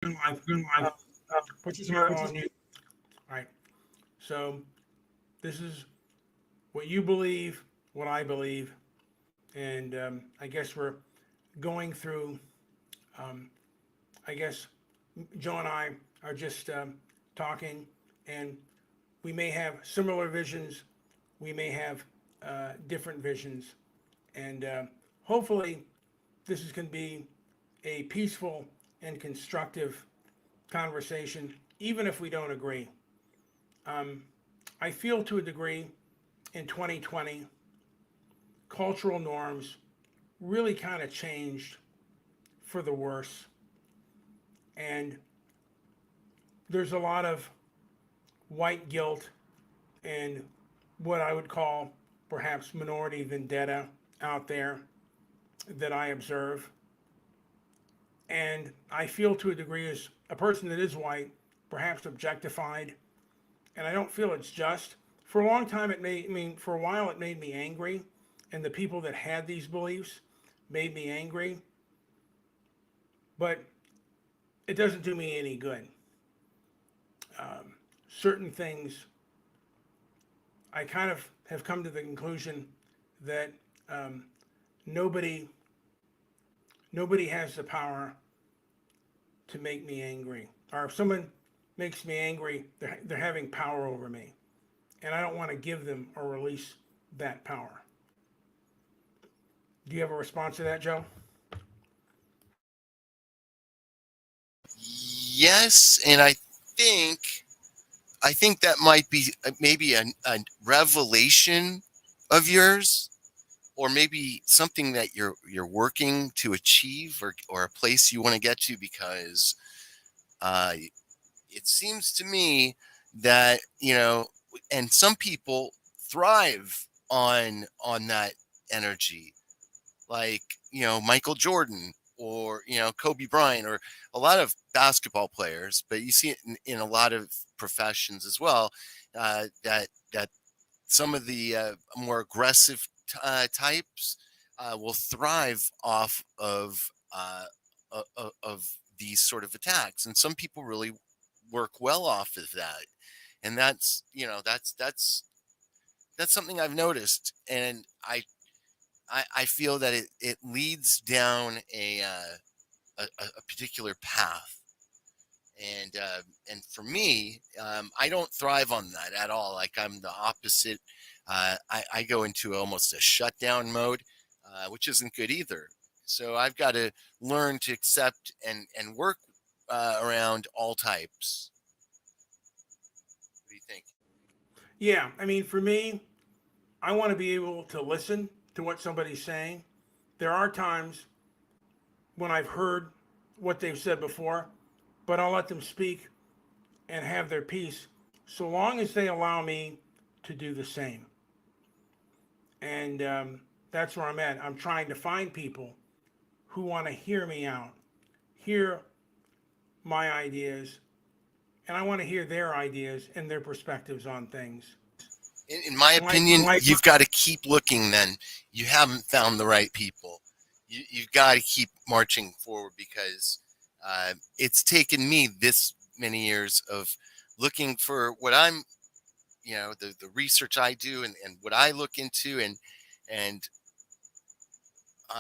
Uh, Put your smartphone on mute. All right. So this is what you believe, what I believe, and I guess we're going through. Um, I guess Joe and I are just talking, and we may have similar visions. We may have different visions, and hopefully, this is going to be a peaceful and constructive conversation, even if we don't agree. Um, I feel to a degree in 2020, cultural norms really kind of changed for the worse. And there's a lot of white guilt and what I would call perhaps minority vendetta out there that I observe. And I feel to a degree as a person that is white, perhaps objectified, and I don't feel it's just. For a long time, for a while, it made me angry, and the people that had these beliefs made me angry, but it doesn't do me any good. Certain things, I kind of have come to the conclusion that um, nobody, nobody has the power to make me angry, or if someone makes me angry, they're having power over me, and I don't want to give them or release that power. Do you have a response to that, Joe? Yes, and think I think that might be maybe a revelation of yours, or maybe something that you're working to achieve, or a place you want to get to, because uh, it seems to me that, and some people thrive on that energy, like, Michael Jordan, or, Kobe Bryant, or a lot of basketball players, but you see it in a lot of professions as well, that some of the more aggressive types will thrive off of these sort of attacks, and some people really work well off of that. And that's something I've noticed, and I feel that it leads down a particular path. And for me, I don't thrive on that at all. Like, I'm the opposite. I go into almost a shutdown mode, which isn't good either. So I've got to learn to accept and work around all types. What do you think? Yeah, I mean, for me, I want to be able to listen to what somebody's saying. There are times when I've heard what they've said before, but I'll let them speak and have their piece so long as they allow me to do the same. And that's where I'm at. I'm trying to find people who want to hear me out, hear my ideas, and I want to hear their ideas and their perspectives on things. In my Like, opinion, you've got to keep looking. Then you haven't found the right people. You've got to keep marching forward, because it's taken me this many years of looking for what I'm, the research I do, and what I look into, and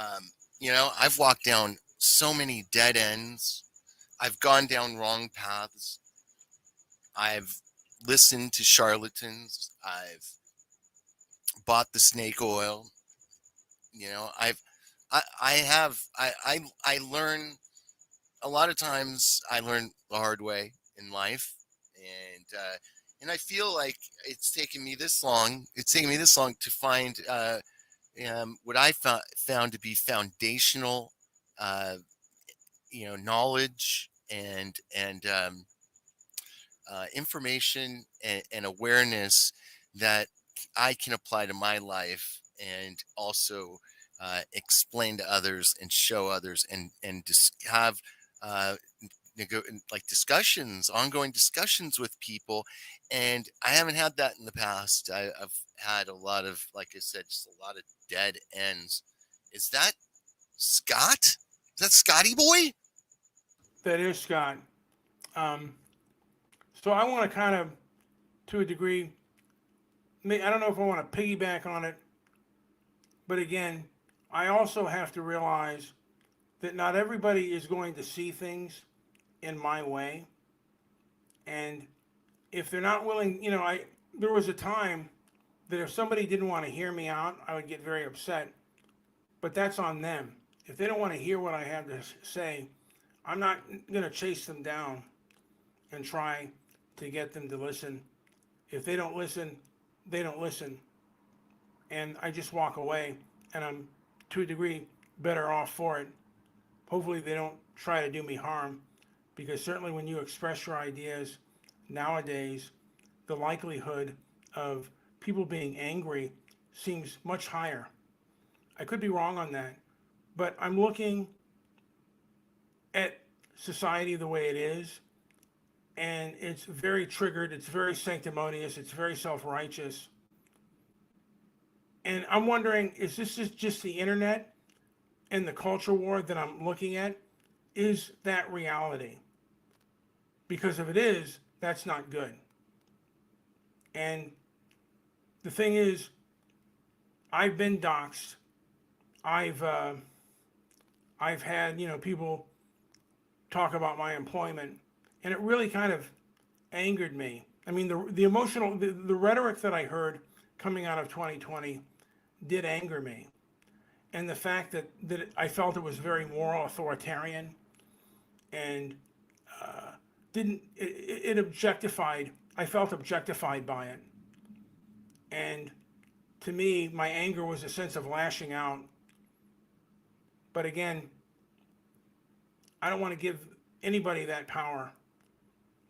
I've walked down so many dead ends. I've gone down wrong paths. I've listened to charlatans. I've bought the snake oil. I learn a lot of times. I learn the hard way in life, and I feel like it's taken me this long to find what I found to be foundational, uh, knowledge, and information, and awareness that I can apply to my life, and also explain to others, and show others, and just have uh, like discussions, ongoing discussions with people. And I haven't had that in the past. I've had a lot of, like I said, just a lot of dead ends. Is that Scott? Is that Scotty boy? that is Scott. So I want to kind of, to a degree, I don't know if I want to piggyback on it, but again, I also have to realize that not everybody is going to see things in my way. And if they're not willing, there was a time that if somebody didn't want to hear me out, I would get very upset. But that's on them. If they don't want to hear what I have to say, I'm not going to chase them down and try to get them to listen. If they don't listen, they don't listen. And I just walk away, and I'm, to a degree, better off for it. Hopefully, they don't try to do me harm, because certainly when you express your ideas nowadays, the likelihood of people being angry seems much higher. I could be wrong on that, but I'm looking at society the way it is, and it's very triggered, it's very sanctimonious, it's very self righteous. And I'm wondering, is this just the internet and the culture war that I'm looking at? Is that reality? Because if it is, that's not good. And the thing is, I've been doxxed. I've uh, I've had people talk about my employment, and it really kind of angered me. I mean, the emotional, the rhetoric that I heard coming out of 2020 did anger me, and the fact that I felt it was very moral authoritarian, and didn't it objectified. I felt objectified by it, and to me, my anger was a sense of lashing out. But again, I don't want to give anybody that power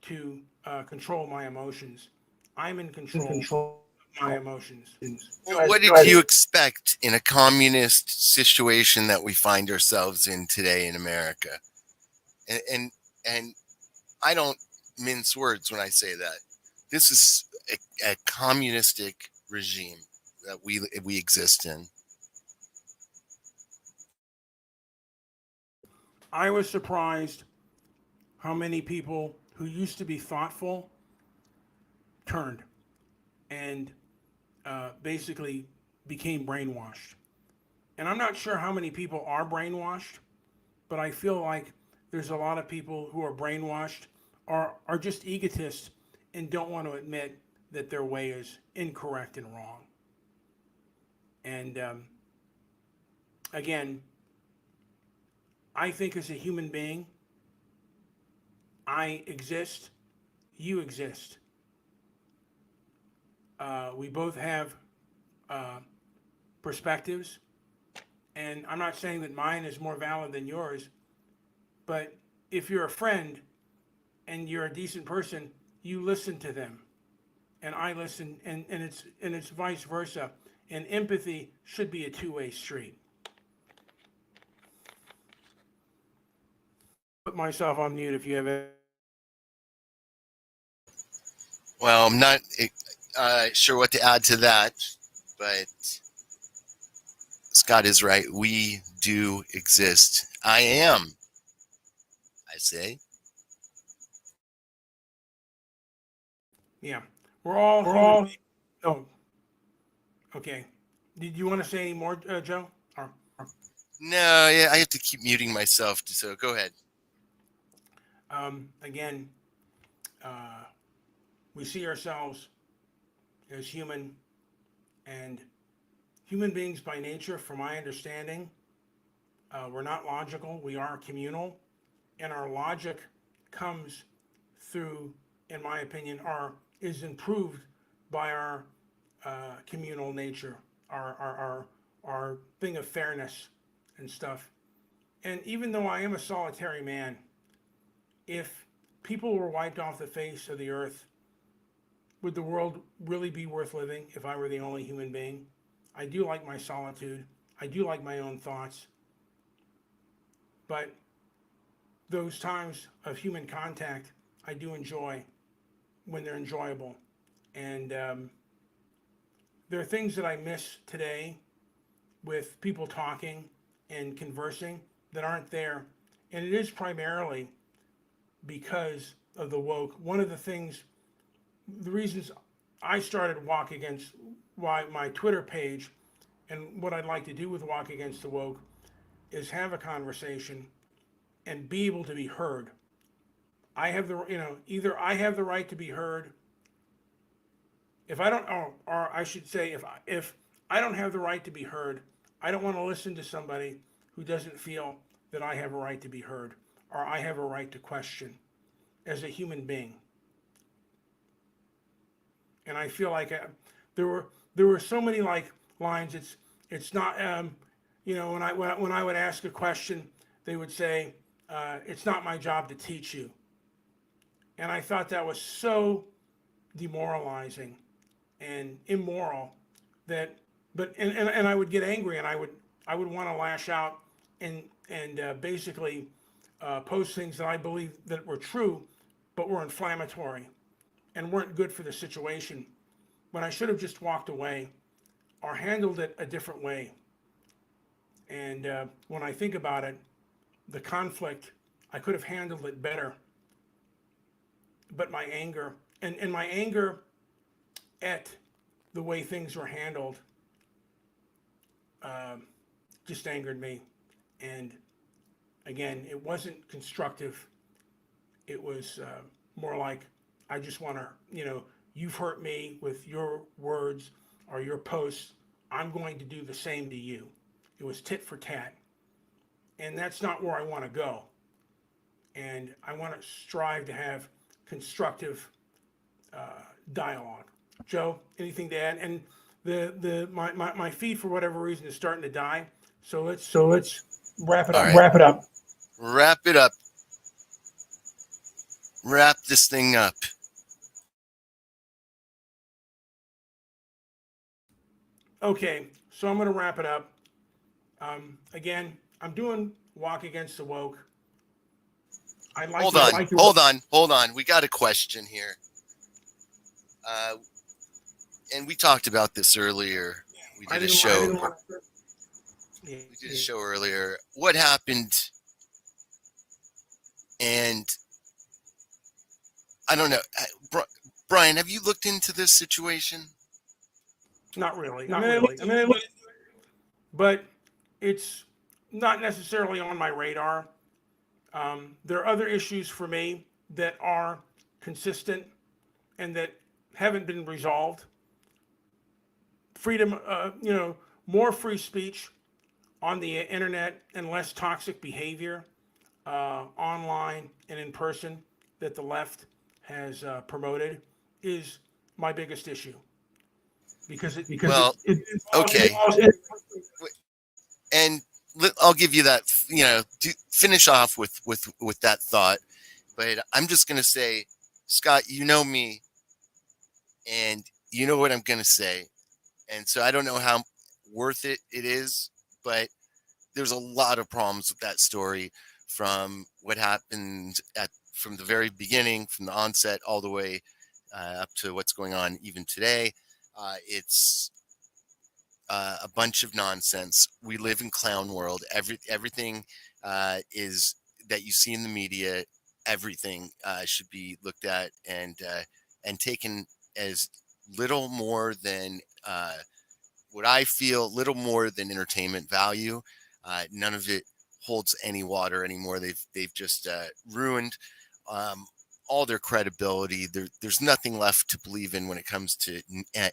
to control my emotions. I'm in control of my emotions. What did you expect in a communist situation that we find ourselves in today in America? And I don't mince words when I say that. This is a communistic regime that we exist in. I was surprised how many people who used to be thoughtful turned and basically became brainwashed. And I'm not sure how many people are brainwashed, but I feel like there's a lot of people who are brainwashed or are just egotists and don't want to admit that their way is incorrect and wrong. And again, I think as a human being, I exist, you exist. We both have uh, perspectives, and I'm not saying that mine is more valid than yours, but if you're a friend and you're a decent person, you listen to them, and I listen, and it's vice versa. And empathy should be a two-way street. Put myself on mute if you have a. Well, I'm not sure what to add to that, but Scott is right. We do exist. I am, I say. Yeah, we're all human beings. Oh, okay. Did you want to say any more, Joe? Or, No, yeah, I have to keep muting myself. So go ahead. again, uh, we see ourselves as human, and human beings by nature, from my understanding, we're not logical. We are communal, and our logic comes through, in my opinion, is improved by our communal nature, our thing of fairness and stuff. And even though I am a solitary man, if people were wiped off the face of the earth, would the world really be worth living if I were the only human being? I do like my solitude. I do like my own thoughts. But those times of human contact, I do enjoy when they're enjoyable. And there are things that I miss today with people talking and conversing that aren't there. And it is primarily because of the woke. One of the things, the reasons I started Walk Against, why my Twitter page, and what I'd like to do with Walk Against the Woke is have a conversation and be able to be heard. I have the, either I have the right to be heard. If I don't, or I should say, if I don't have the right to be heard, I don't want to listen to somebody who doesn't feel that I have a right to be heard or I have a right to question as a human being. And I feel like there were so many like lines. It's not when I would ask a question, they would say it's not my job to teach you, and I thought that was so demoralizing and immoral that and I would get angry and I would want to lash out and basically post things that I believe that were true but were inflammatory and weren't good for the situation when I should have just walked away or handled it a different way. And when I think about it, the conflict, I could have handled it better. But my anger, and my anger at the way things were handled, uh, just angered me. And again, it wasn't constructive. It was more like, I just want to, you've hurt me with your words or your posts. I'm going to do the same to you. It was tit for tat. And that's not where I want to go. And I want to strive to have constructive dialogue. Joe, anything to add? And my feed for whatever reason is starting to die. So let's wrap it All up. right. Wrap it up. Wrap it up. Wrap this thing up. Okay, so I'm going to wrap it up. Again, I'm doing Walk Against the Woke. Hold on. We got a question here. And we talked about this earlier. We did a show. We did a show earlier. What happened? And I don't know. Brian, have you looked into this situation? Not really. I mean, but it's not necessarily on my radar. There are other issues for me that are consistent and that haven't been resolved. Freedom, more free speech on the internet and less toxic behavior online and in person that the left has promoted is my biggest issue. Okay. And I'll give you that, to finish off with that thought. But I'm just going to say, Scott, you know me, and you know what I'm going to say. And so I don't know how worth it is, but there's a lot of problems with that story, from what happened from the very beginning, from the onset, all the way up to what's going on even today. It's a bunch of nonsense. We live in clown world. Everything is that you see in the media. Everything should be looked at and taken as little more than what I feel, little more than entertainment value. None of it holds any water anymore. They've just ruined all their credibility. There's nothing left to believe in when it comes to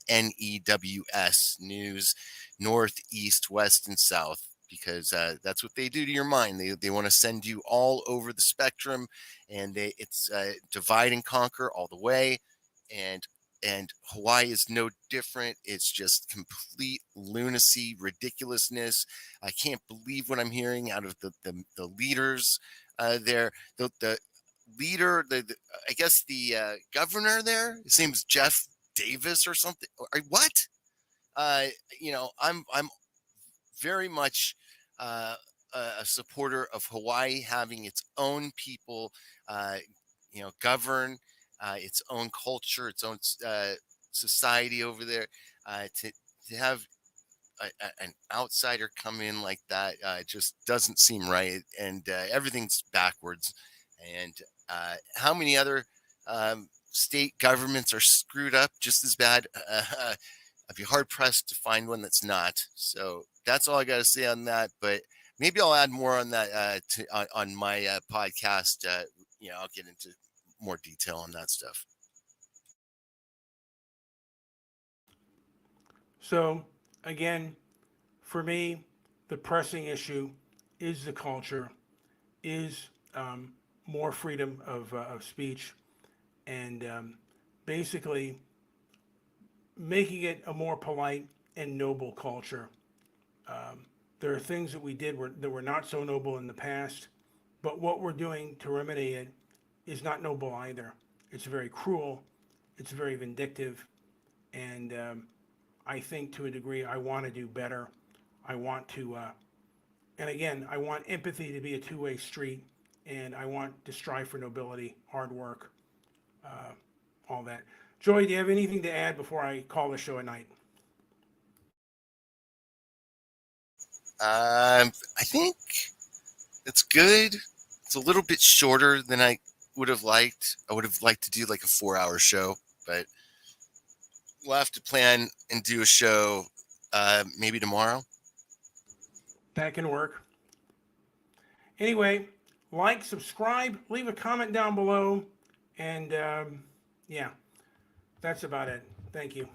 NEWS, news, north, east, west, and south, because that's what they do to your mind. They want to send you all over the spectrum, and it's divide and conquer all the way. And Hawaii is no different. It's just complete lunacy, ridiculousness. I can't believe what I'm hearing out of the leaders there. The leader, I guess the governor there, his name's Jeff Davis or something. What? I'm very much a supporter of Hawaii having its own people, govern its own culture, its own society over there. To have an outsider come in like that just doesn't seem right, and everything's backwards. And How many other state governments are screwed up just as bad? I'd be hard pressed to find one that's not. So that's all I got to say on that. But maybe I'll add more on that on my podcast. I'll get into more detail on that stuff. So again, for me, the pressing issue is the culture, is more freedom of speech, and basically making it a more polite and noble culture. There are things that we did that were not so noble in the past, but what we're doing to remedy it is not noble either. It's very cruel, it's very vindictive, and I think to a degree I want to do better. I want to, and again, I want empathy to be a two-way street, and I want to strive for nobility, hard work, all that. Joey, do you have anything to add before I call the show a night? I think it's good. It's a little bit shorter than I would have liked. I would have liked to do like a 4-hour show, but we'll have to plan and do a show maybe tomorrow. That can work. Anyway, like, subscribe, leave a comment down below, and yeah, that's about it. Thank you.